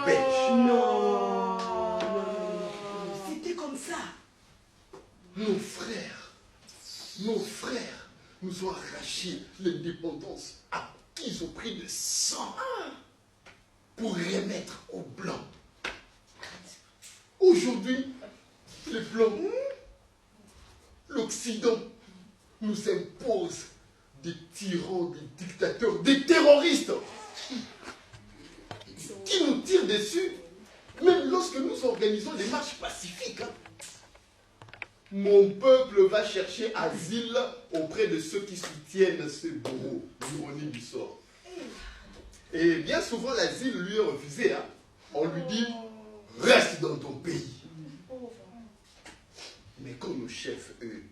belge. Non. C'était comme ça. Nos frères nous ont arraché l'indépendance acquise au prix de sang pour remettre aux Blancs. Aujourd'hui, les Blancs, l'Occident nous impose des tyrans, des dictateurs, des terroristes qui nous tirent dessus, même lorsque nous organisons des marches pacifiques. Mon peuple va chercher asile auprès de ceux qui soutiennent ce bourreau, l'ironie du sort. Et bien souvent, l'asile lui est refusé. On lui dit, reste dans ton pays. Mais quand nos chefs, eux,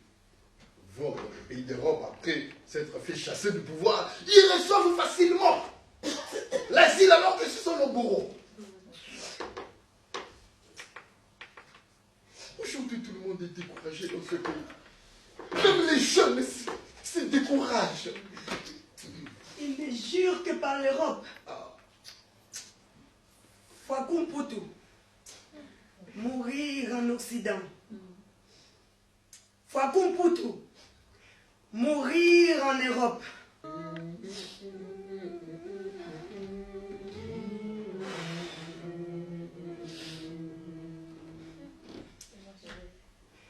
vont dans les pays d'Europe après s'être fait chasser du pouvoir, ils reçoivent facilement l'asile alors que ce sont nos bourreaux. Aujourd'hui, tout le monde est découragé dans ce pays. Même les jeunes se découragent. Il ne jure que par l'Europe. Fakoum Poutou. Mourir en Occident. Fakoum Poutou. Mourir en Europe.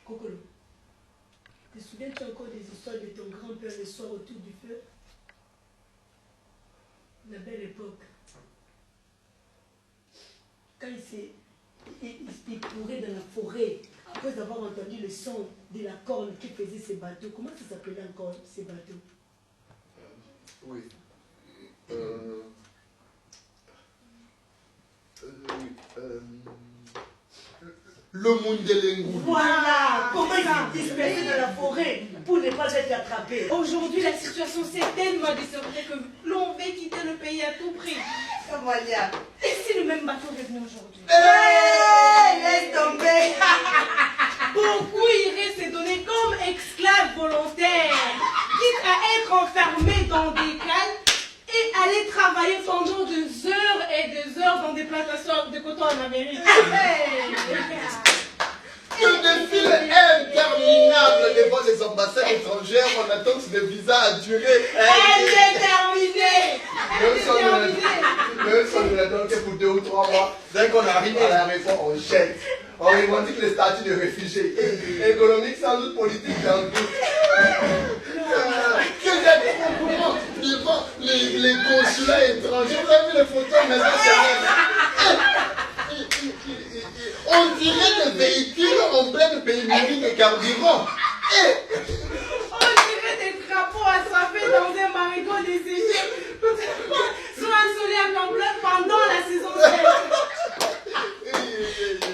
Kokolo, te souviens-tu encore des histoires de ton grand-père le soir autour du feu? La belle époque. Quand il courait dans la forêt, après avoir entendu le son de la corne qui faisait ses bateaux. Comment ça s'appelait encore ces bateaux? Oui. Le Mundelengou. Voilà! Comment il disparaissait dans la forêt pour ne pas être attrapé? Aujourd'hui, la situation s'est tellement désordonnée que l'on veut quitter le pays à tout prix. Voilà. Et si le même bateau revenait aujourd'hui? Laisse tomber! Beaucoup iraient se donner comme esclaves volontaires, quitte à être enfermés dans des cales et aller travailler pendant des heures et des heures dans des plantations de coton en Amérique. Le défilé interminable devant les ambassades étrangères, on attend que le visa a duré. Indéterminé! Même si on ne l'attend que pour 2 ou 3 mois, dès qu'on arrive à la réforme, on jette. On revendique le statut de réfugié. Économique sans doute, politique sans doute. Devant les consulats étrangers, vous avez vu les photos nationales. On dirait des véhicules en pleine pénurie de carburant. On dirait des crapauds assoiffés dans un marigot desséché, sous un soleil en plein pendant la saison sèche.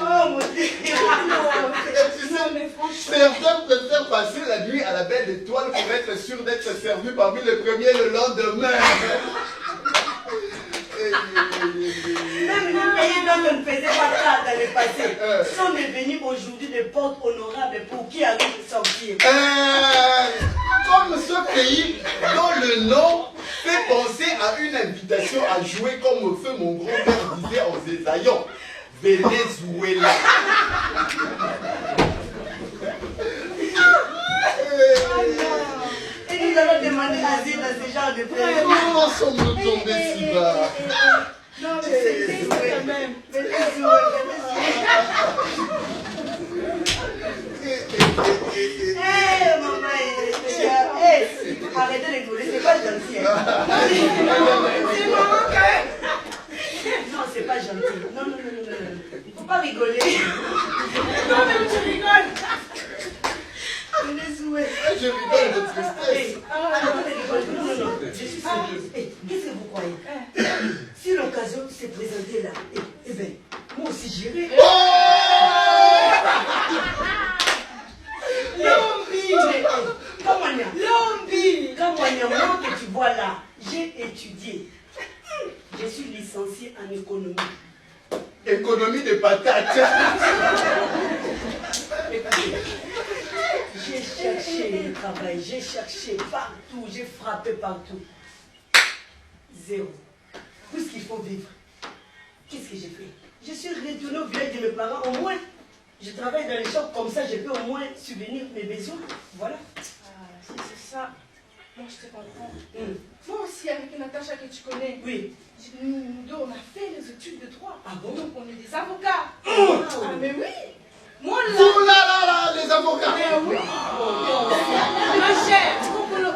Oh mon Dieu! Non mais franchement. Certains préfèrent passer la nuit à la belle étoile pour être sûr d'être servi parmi les premiers le lendemain. Même les pays dont on ne faisait pas ça dans le passé sont devenus aujourd'hui des portes honorables pour qui arrive de sortir. Comme ce pays dont le nom fait penser à une invitation à jouer comme feu mon grand-père disait en Zézaïon, Venezuela. Et nous allons demander l'asile à ce genre de pays. Comment sommes-nous tombés si bas? Non mais c'est triste quand même. Maman, arrêtez de rigoler, c'est pas gentil. C'est maman quand même. Non, c'est pas gentil. Non. Il faut pas rigoler. Non mais tu rigoles. Je rigole de tristesse. Non. Je suis sérieuse. Qu'est-ce que vous croyez? Si l'occasion s'est présentée là, eh bien, moi aussi j'irai. Moi que tu vois là, j'ai étudié. Je suis licenciée en économie. Économie de patates. J'ai cherché le travail, j'ai cherché partout, j'ai frappé partout. Zéro. Puisqu'il faut vivre. Qu'est-ce que j'ai fait? Je suis retourné au village de mes parents. Au moins, je travaille dans les shops comme ça, je peux au moins subvenir mes besoins. Voilà. Ah, c'est ça. Moi, je te comprends. Moi aussi, avec Natacha que tu connais, Oui. nous deux, on a fait les études de droit. Ah bon? Donc, on est des avocats. Oh. Ah, mais oui. Moi, là. Vous là, les avocats. Mais oui. Ma chère, Kokolo.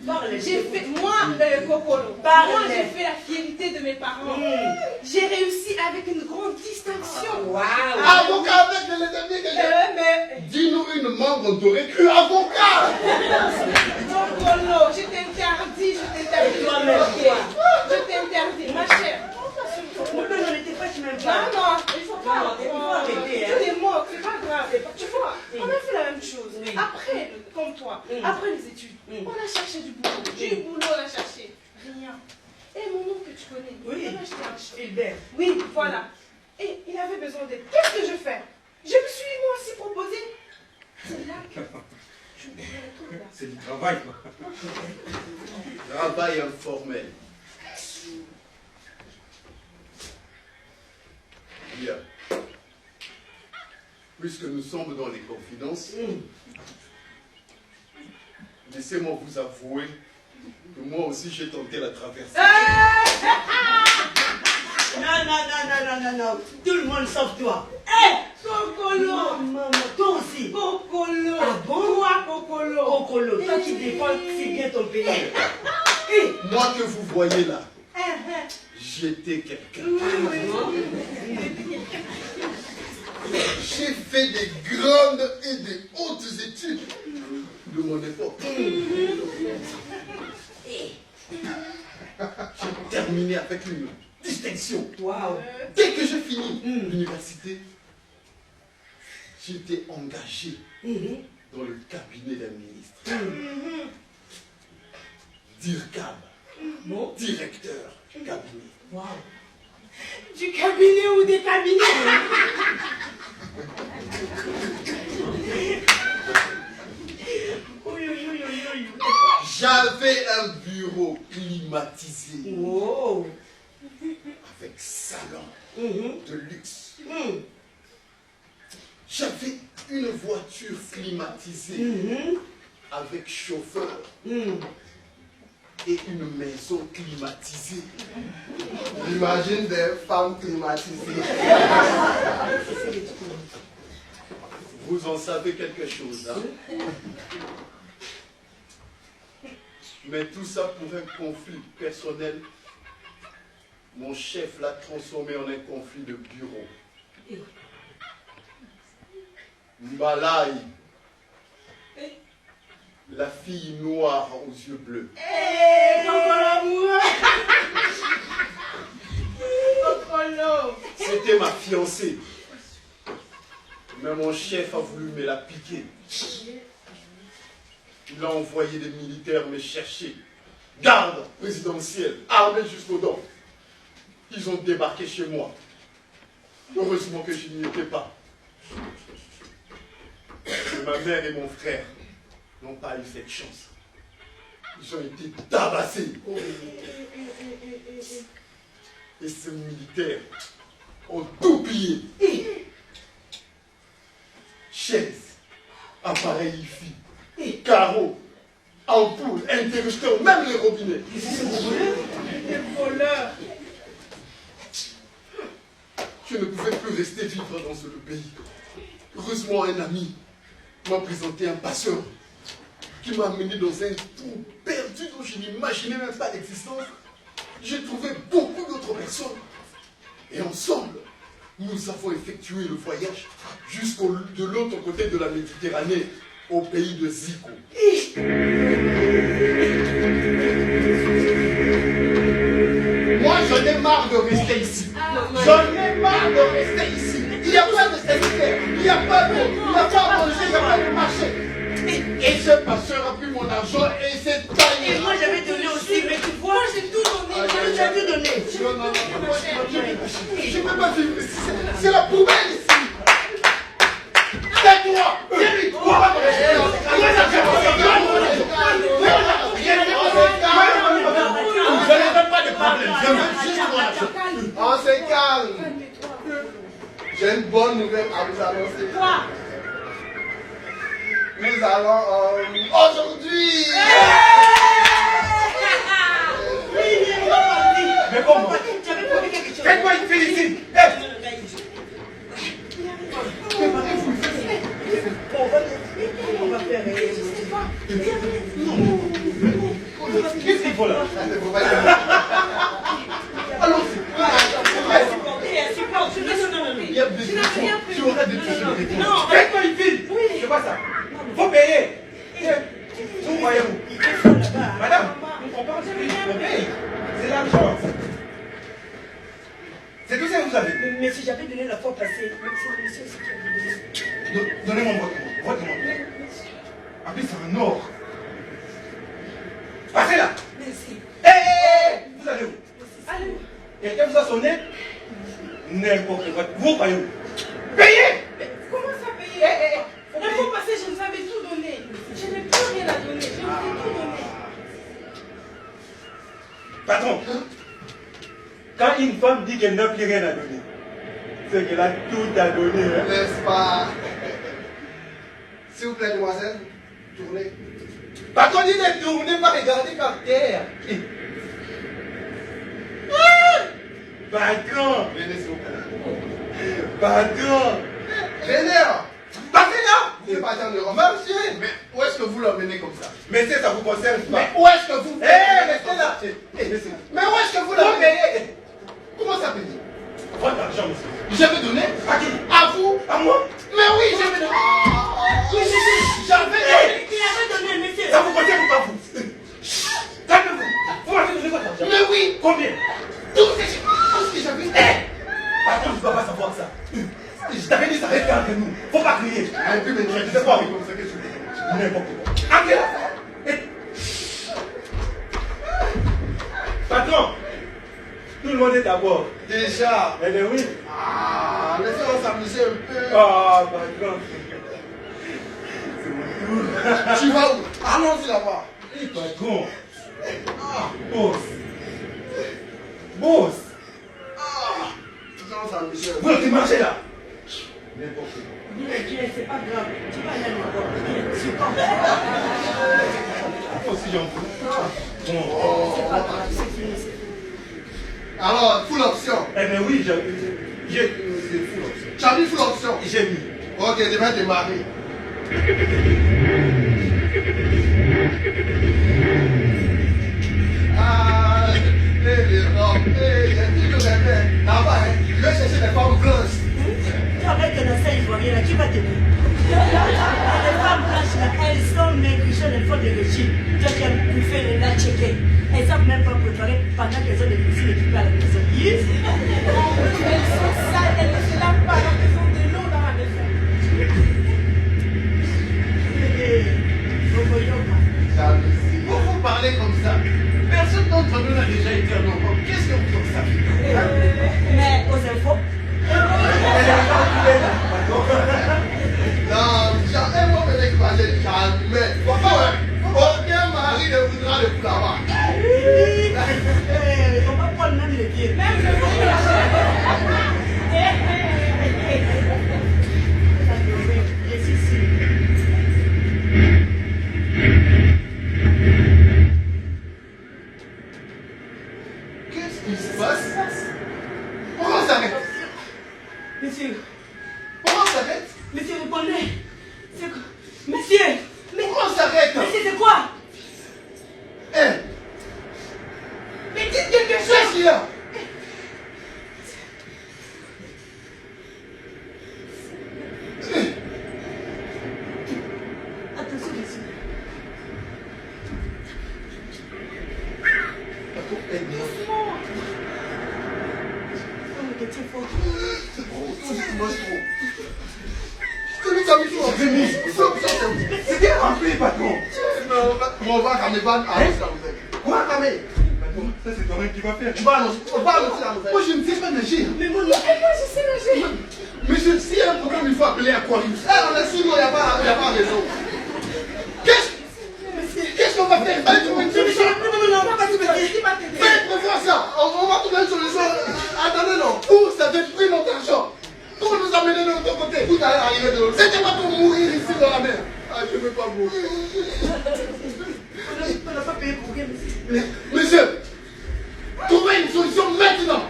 Parle. J'ai fait, moi, Kokolo. Parle. Moi, j'ai fait la fidélité de mes parents. J'ai réussi avec une grande distinction. Waouh. Avocat avec les amis que j'ai. Mais, Dis-nous une membre, on t'aurait cru avocat. Kokolo, je t'interdis, Toi-même, Je t'interdis, ma chère. Non, n'était pas chez même Non, pas. non, il faut pas. Non, il faut arrêter, hein. Tu t'es moque, c'est pas grave. Tu vois, on a fait la même chose. Oui. Après, comme toi, après les études, on a cherché du boulot. Du boulot, on a cherché. Rien. Et mon oncle que tu connais, Oui. on a acheté un chien. Hilbert. Oui, voilà. Et il avait besoin d'aide. Qu'est-ce que je fais? Je me suis moi aussi proposé. C'est là que je me retrouve là. C'est du travail, quoi. Travail informel. Bien. Puisque nous sommes dans les confidences, laissez-moi vous avouer que moi aussi j'ai tenté la traversée. Non. Tout le monde sauf toi. Kokolo! Maman, toi aussi. Kokolo! Ah bon? Toi, Kokolo! Kokolo, toi qui défends si bien ton pays. Moi que vous voyez là, j'étais quelqu'un. J'ai fait des grandes et des hautes études de mon époque. J'ai terminé avec une distinction. Waouh. Dès que j'ai fini l'université, j'étais engagé dans le cabinet d'un ministre. DIRCAB, Bon. directeur du cabinet. Waouh. Du cabinet ou des cabinets? J'avais un bureau climatisé Wow. avec salon de luxe. J'avais une voiture climatisée avec chauffeur et une maison climatisée. Imagine des femmes climatisées. Vous en savez quelque chose, hein? Mais tout ça pour un conflit personnel, mon chef l'a transformé en un conflit de bureau. Mbalaï, la fille noire aux yeux bleus. Kokolo! Kokolo! C'était ma fiancée. Mais mon chef a voulu me la piquer. Il a envoyé des militaires me chercher. Garde présidentielle, armés jusqu'aux dents. Ils ont débarqué chez moi. Heureusement que je n'y étais pas. Et ma mère et mon frère n'ont pas eu cette chance. Ils ont été tabassés. Et ces militaires ont tout pillé. Chaises, appareils hi-fi, carreaux, ampoules, interrupteurs, même les robinets. Les voleurs! Je ne pouvais plus rester vivre dans ce pays. Heureusement, un ami m'a présenté un passeur qui m'a amené dans un trou perdu dont je n'imaginais même pas l'existence. J'ai trouvé beaucoup d'autres personnes. Et ensemble, nous avons effectué le voyage de l'autre côté de la Méditerranée, au pays de Zico. Moi, j'en ai marre de rester ici. J'en ai marre de rester ici. Il n'y a pas de sanitaire, il n'y a pas d'eau, il n'y a pas à manger, il n'y a pas de marché. Et ce passeur a pris mon argent et s'est taillé. Et moi j'avais donné aussi, mais tu vois, j'ai tout donné. J'ai tout donné. Non, je ne peux pas vivre ici. C'est la poubelle ici. Tais-toi. Viens vite. On va me rester dans ces Vous n'avez même pas de problème. Je veux juste mon argent. On se calme. J'ai une bonne nouvelle à vous annoncer. Quoi? Nous allons aujourd'hui. Mais comment? J'avais promis quelque chose. Faites-moi une félicite. On va faire. Qu'est-ce qu'il faut là? Non, Faites-moi une fille. C'est quoi ça? Faut payer. Vous voyez où? Madame, on paye. C'est l'argent. C'est tout ça que vous avez. Mais si j'avais donné la fois passée, c'est monsieur qui a donné. Donnez-moi votre montre. Appelez ça un or. Passez là. Merci. Hé, vous allez où? allez. Quelqu'un vous a sonné? N'importe quoi. Vous croyez où? Payez! Mais comment ça payer? La fois passée, je vous avais tout donné. Je n'ai plus rien à donner. Je vous ai tout donné. Patron, quand une femme dit qu'elle n'a plus rien à donner, c'est qu'elle a tout à donner. Hein? N'est-ce pas? S'il vous plaît, demoiselle, tournez. Patron dit de tourner, pas regarder par terre. Patron, Venez, s'il vous plaît. patron, Venez là. passez là. Vous êtes parti en Europe. Marchez. Mais où est-ce que vous l'emmenez comme ça? Mais ça vous concerne pas. Mais où est-ce que vous... Restez là. Mais où est-ce que vous Vous l'emmenez? payez. Comment ça peut dire? Votre argent, monsieur. J'avais donné? À qui? À vous? À moi? Mais oui, j'avais donné. Oui, j'avais donné. Il avait donné, monsieur. Ça vous concerne pas, vous. Calmez-vous. Vous m'avez donné votre argent. Mais oui. Combien? Tout ce que j'avais. Patron, je ne dois pas savoir ça. Je t'avais dit ça restait entre nous. Faut pas crier. Un peu, mais Je sais pas. comme ça que je fais. N'importe quoi. Entrez là. Patron, tout le monde est d'abord. Déjà. Eh bien oui. Ah, laissez-moi s'amuser un peu. Ah, patron. C'est mon tour. Tu vas où? Allons-y là-bas. Eh, patron. Ah, boss. Boss. Ah, laissez-moi s'amuser un Vous peu. êtes marché là. N'importe quoi. Dieu, c'est pas grave. Tu vas aller encore. Supporte. Moi aussi j'en veux. Bon. C'est pas grave, c'est fini. Alors, full option. Eh bien oui, j'ai full option. Tu as mis full option. J'ai mis. Ok, je vais démarrer. Ah, les robes, j'ai dit que j'aimais. Là-bas, je vais chercher des femmes blanches. Tu arrêtes de lancer ivoirien là, qui va t'aider? Les femmes blanches là, elles sont maigrichonnes, elles font des régimes. Toi qui as bouffé les là, checker. Elles ne savent même pas préparer pendant qu'elles ont des cuisines équipées à la maison. Yes. Elles sont sales, elles ne se lavent pas, donc elles ont de l'eau dans la maison. Jalousie. Pourquoi vous parlez comme ça? Personne d'entre nous n'a déjà été en Europe. Qu'est-ce que vous savez? Mais aux infos, Non, jamais moi me l'exploiter, jamais. Pourquoi? Aucun mari ne voudra le coup là-bas. on va prendre même les pieds. Même le mot. Je suis ici. Qu'est-ce qui se passe? Pourquoi on s'arrête? Monsieur, Pourquoi on s'arrête? monsieur, répondez. C'est quoi? Monsieur, Pourquoi on s'arrête? monsieur, c'est quoi? Eh, Mais dites quelque qu'est-ce chose. qu'il y a? Attention, monsieur. Oh, mais qu'est-ce qu'il faut? C'était rempli, patron. On va ramener Van à annoncer la nouvelle. On va ramener. Patron, ça c'est toi-même qui va faire. On va annoncer la nouvelle. Moi je ne sais pas nager. Mais mon Et moi, je sais nager. Monsieur, s'il y a un problème, il faut appeler Aquarius. On est sûr, il n'y a pas raison. Qu'est-ce qu'on va faire? non, Faites prévoir ça. On va trouver une solution. Attendez, non. Vous avez pris notre argent. Pour nous Tout allait arriver de l'autre. C'était pas pour mourir ici dans la mer. Ah, je ne veux pas mourir. On n'a pas payé pour rien, monsieur. Monsieur, trouvez une solution maintenant.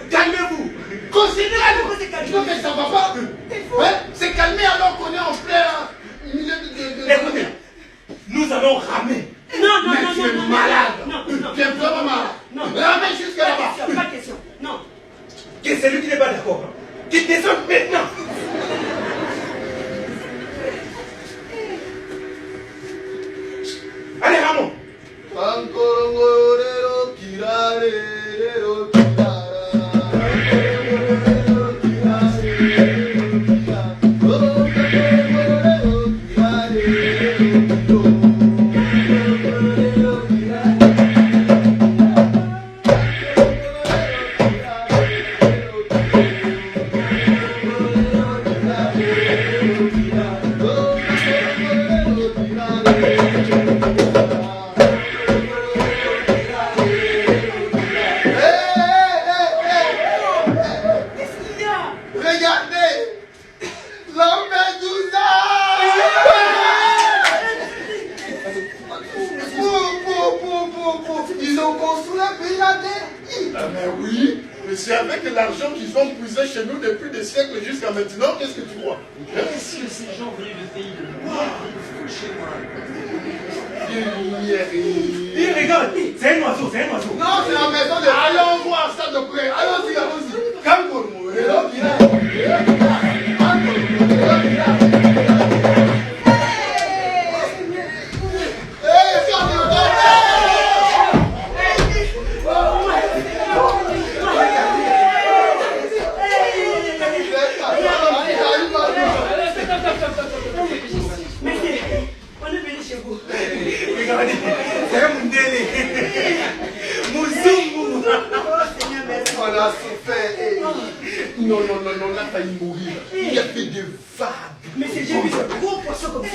Calmez-vous. Considérez-vous. Non, mais ça va pas. Hein? C'est calmé alors qu'on est en plein milieu de... Écoutez, nous allons ramer. Non, Mais tu es malade. Non. Tu es vraiment malade. Non. Ramène jusqu'à là-bas. Pas question. Non. Que celui qui n'est pas d'accord, qui descende maintenant. Allez, Ramon. Pankorongorero, kirarerero, kirara. Ils ont construit un pays à terre. Ah mais oui, mais c'est avec l'argent qu'ils ont puisé chez nous depuis des siècles jusqu'à maintenant, qu'est-ce que tu crois? Est-ce que ces gens venus de pays de loin vivent chez moi? Il regarde, c'est un oiseau, c'est un oiseau. Non, c'est la maison de... Allons voir ça de près. Allons-y, allons-y. Calme-moi. On est venu chez vous. Regardez, c'est un Mundele. Mouzungu. Oh Seigneur, merci. On a souffert. Non, on a failli mourir. Il y a fait des vagues. Mais c'est j'ai vu de gros poissons comme ça.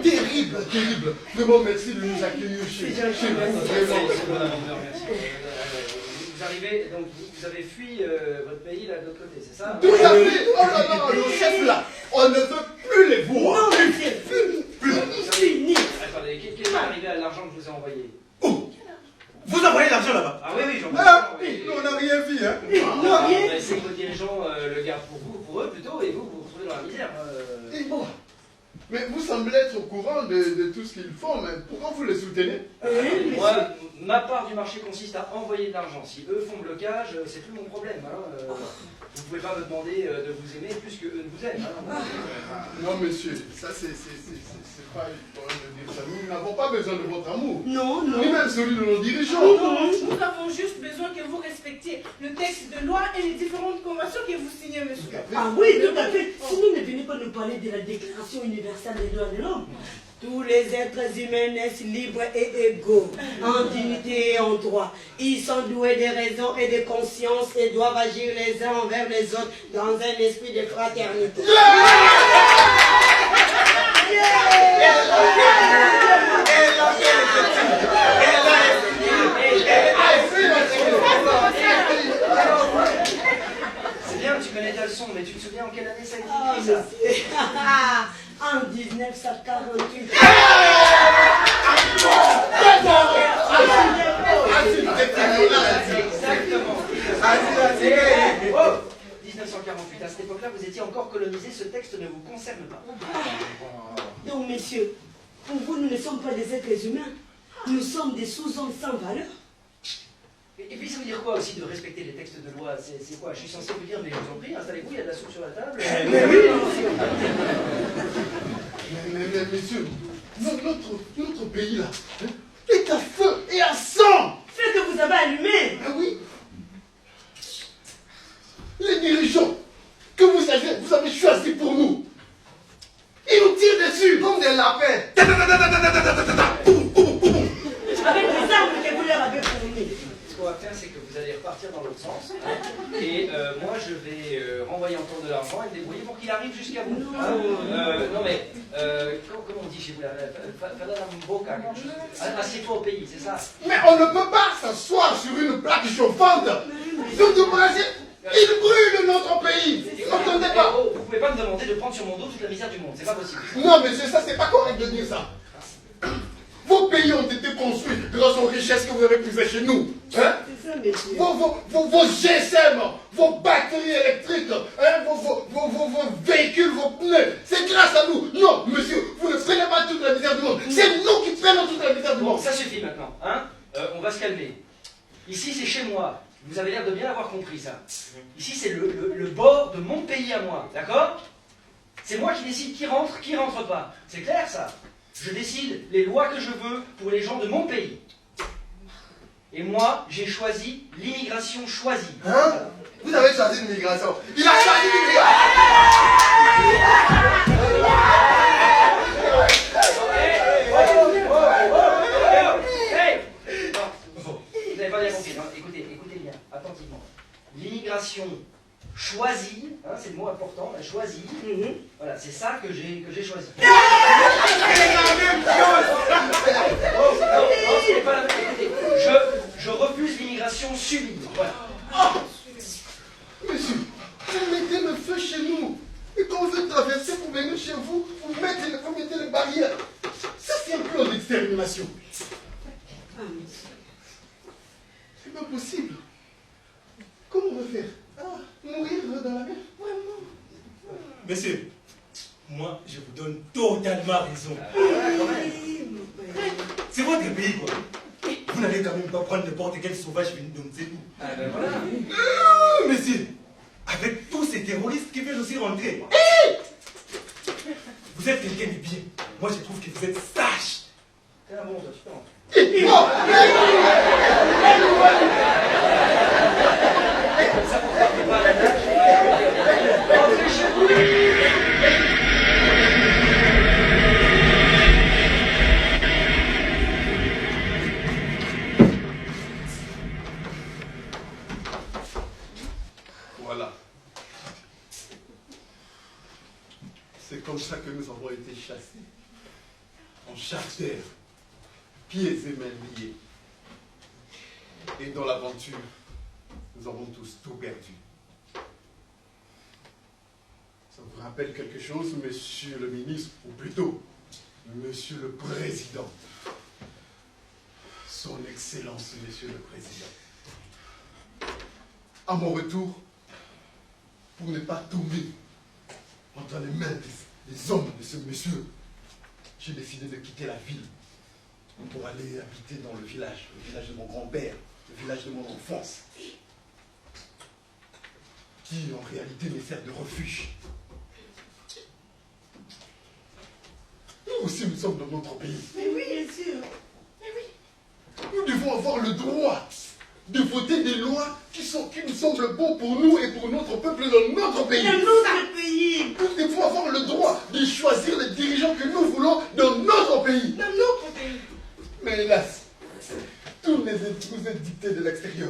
Terrible. Vraiment, merci de nous accueillir chez vous. Vraiment. Vous arrivez, donc vous avez fui votre pays là de l'autre côté, c'est ça? Tout à fait. Oh là là, le chef là, on ne veut plus les voir. Non, monsieur. Fini. Attendez, qu'est-ce qui est arrivé à l'argent que je vous ai envoyé? Oh, vous envoyez l'argent là-bas. Ah oui, j'en Ah, ai. on n'a rien vu, hein. On va essayer que vos dirigeants le gardent pour eux plutôt, et vous vous retrouvez dans la misère. Mais vous semblez être au courant de tout ce qu'ils font, mais pourquoi vous les soutenez? Moi, ma part du marché consiste à envoyer de l'argent. Si eux font blocage, c'est plus mon problème. Hein. Vous pouvez pas me demander de vous aimer plus que eux ne vous aiment. Hein. Non, monsieur, ça c'est pas une problème de dire ça. Nous n'avons pas besoin de votre amour. Non. Ni même celui de nos dirigeants. Non, nous avons juste besoin que vous respectiez le texte de loi et les différentes conventions que vous signez, monsieur. Ah oui, tout à fait. Si nous ne venez pas nous parler de la Déclaration universelle des droits de l'homme, tous les êtres humains naissent libres et égaux, en dignité et en droit. Ils sont doués de raison et de conscience et doivent agir les uns envers les autres dans un esprit de fraternité. C'est bien, tu connais ta leçon, mais tu te souviens en quelle année ça a été Ah, écrit, ça? en 1948. Exactement. 1948. À cette époque-là, vous étiez encore colonisé, ce texte ne vous concerne pas. Donc, messieurs, pour vous, nous ne sommes pas des êtres humains. Nous sommes des sous-hommes sans valeur. Et puis ça veut dire quoi aussi de respecter les textes de loi? C'est quoi? Je suis censé vous dire, mais je vous en prie, installez-vous, il y a de la soupe sur la table. Mais oui. Mais messieurs, notre pays là est à feu et à sang. Faites que vous avez allumé. Ah oui. Les dirigeants que vous avez choisis pour nous, ils nous tirent dessus comme des lapins. Avec les armes que vous leur avez fournies. Ce qu'on va faire, c'est que vous allez repartir dans l'autre sens. Et moi, je vais renvoyer encore de l'argent et me débrouiller pour qu'il arrive jusqu'à vous. Non mais, comment on dit chez vous là? Assieds-toi au pays, c'est ça? Mais on ne peut pas s'asseoir sur une plaque chauffante. Surtout pour il brûle notre pays. Vous n'entendez pas? Vous pouvez pas me demander de prendre sur mon dos toute la misère du monde, c'est pas possible. Non, monsieur, ça, c'est pas correct de dire ça. Vos pays ont été construits grâce aux richesses que vous avez puisées chez nous. Hein? C'est ça, monsieur. Vos GSM, vos batteries électriques, hein? vos véhicules, vos pneus, c'est grâce à nous. Non, monsieur, vous ne prenez pas toute la misère du monde. C'est nous qui prenons toute la misère du Bon, monde. ça suffit maintenant, hein. On va se calmer. Ici, c'est chez moi. Vous avez l'air de bien avoir compris ça. Ici, c'est le bord de mon pays à moi, d'accord? C'est moi qui décide qui rentre pas. C'est clair, ça? Je décide les lois que je veux pour les gens de mon pays. Et moi, j'ai choisi l'immigration choisie. Hein? Vous avez choisi l'immigration. Il a choisi l'immigration. Vous n'avez pas bien compris, non? Écoutez bien, attentivement. L'immigration choisie, hein, c'est le mot important, choisie. Voilà, c'est ça que j'ai choisi. C'est pas la même. Écoutez, je refuse l'immigration subie. Voilà. Oh! Monsieur, vous mettez le feu chez nous. Et quand vous êtes traversé pour venir chez vous, vous mettez les barrières. Ça, c'est un plan d'extermination. C'est pas possible. Comment on va faire? Mourir dans la mer? Monsieur, moi, je vous donne totalement raison. C'est votre pays, quoi. Vous n'allez quand même pas prendre n'importe quel sauvage venu de nous. Voilà. Monsieur, avec tous ces terroristes qui veulent aussi rentrer. Vous êtes quelqu'un de bien. Moi, je trouve que vous êtes sage. C'est un bon, toi, tu peux rentrer. Ça pour faire pas la nage. Rentrez chez vous. Voilà. C'est comme ça que nous avons été chassés. En charter, pieds et mains liés. Et dans l'aventure, nous avons tous tout perdu. Ça vous rappelle quelque chose, monsieur le ministre, ou plutôt, monsieur le président? Son Excellence, monsieur le président. À mon retour, pour ne pas tomber entre les mains des hommes de ce monsieur, j'ai décidé de quitter la ville pour aller habiter dans le village de mon grand-père, le village de mon enfance, qui en réalité me sert de refuge. Nous aussi, nous sommes dans notre pays. Mais oui, bien sûr. Nous devons avoir le droit de voter des lois qui nous semblent bons pour nous et pour notre peuple dans notre pays. Dans notre pays. Nous devons avoir le droit de choisir les dirigeants que nous voulons dans notre pays. Dans notre pays. Mais hélas, tout nous est dicté de l'extérieur.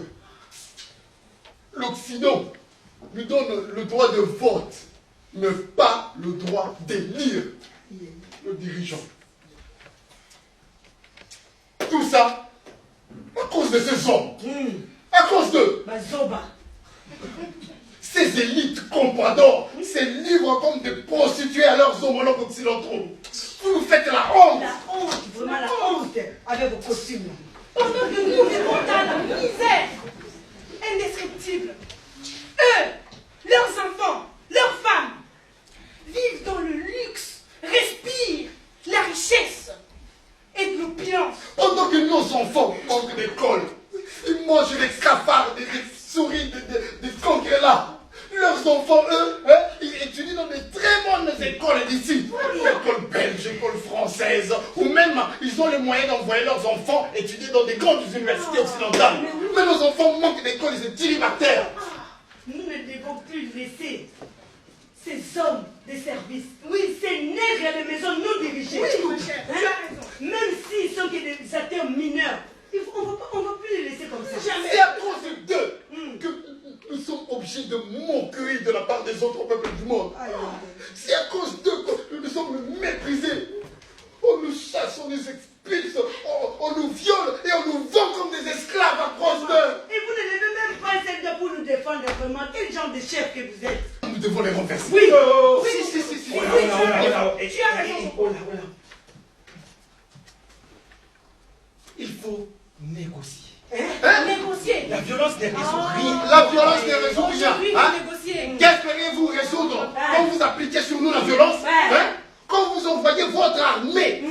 L'Occident nous donne le droit de vote, mais pas le droit d'élire le dirigeant. Tout ça à cause de ces hommes. À cause de Bazoba. ces élites compradors, ces livres comme des prostituées à leurs homologues occidentaux. Vous nous faites la honte. La honte, vraiment la honte, avec vos costumes. Pendant que nous vivons dans la misère indescriptible, eux, leurs enfants, leurs femmes, vivent dans le luxe, respirent la richesse et de l'opulence. Pendant que nos enfants manquent d'école, ils mangent des cafards, des souris, des congrès-là. Leurs enfants, eux, ils étudient dans des très bonnes écoles d'ici. Écoles belges, écoles françaises, ou même ils ont les moyens d'envoyer leurs enfants étudier dans des grandes universités occidentales. Mais nos enfants manquent d'école, ils se tirent par terre. Nous ne devons plus laisser ces hommes de service, oui, ces nègres à la maison nous diriger. Oui, ma chère, tu as raison. Même s'ils sont que des acteurs mineurs, on ne va plus les laisser comme ça. Jamais. C'est à cause d'eux que nous sommes obligés de moquerie de la part des autres peuples du monde. C'est à cause d'eux que nous sommes méprisés. On nous chasse, on nous expulse, on nous viole et on nous vend comme des esclaves à cause d'eux. Et vous ne devez même pas être là pour nous défendre vraiment. Quel genre de chef que vous êtes? Nous nous devons les renverser. Oui. Si. Oh là, eh, Tu as raison. oh là. Il faut négocier. Négocier. La violence n'est résout rien. La violence ne résout rien. Aujourd'hui, Hein? faut négocier. Qu'espérez-vous résoudre quand vous appliquez sur nous la violence? Hein? Quand vous envoyez votre armée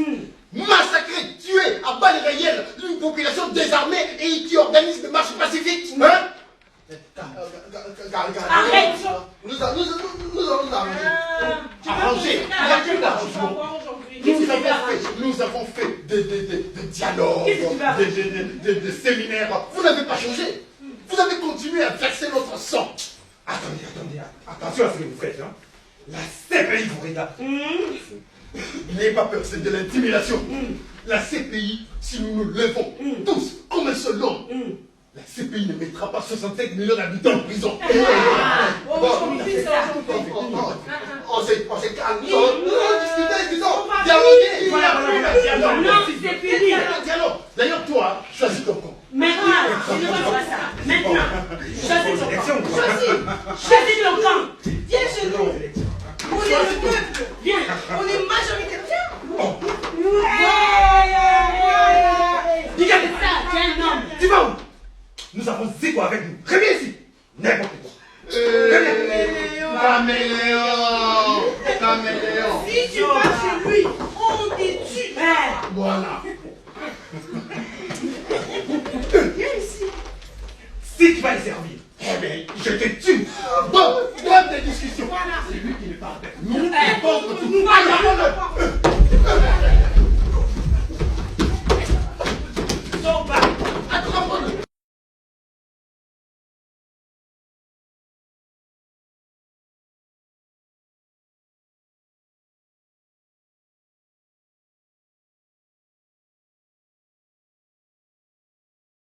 massacrer, tuer à balles réelles une population désarmée et qui organise des marches pacifiques? Hein? Arrête. Nous allons nous arranger. Nous avons fait des dialogues, des séminaires. Vous n'avez pas changé. Vous avez continué à verser notre sang. Attendez, attention à ce que vous faites. Hein. La CPI vous regarde. N'ayez pas peur, c'est de l'intimidation. La CPI, si nous nous levons tous comme un seul homme, la CPI ne mettra pas 65 millions d'habitants en prison. On s'est calme. Discutons. Dialoguer. Non, c'est fini. Dialogue. D'ailleurs, toi, choisis ton camp. Maintenant, je ne veux pas ça. Maintenant, choisis ton Élection, camp. quoi. Choisis ton camp. Viens chez nous. On est le peuple. Viens. On est majoritaire. Regarde ça, tu es un homme. Tu vas où? Nous avons Zeko avec nous. Reviens ici. N'importe quoi. Caméléon. Si tu vas chez lui, on te tue. Voilà. Viens ici. Si tu vas les servir, eh bien, je te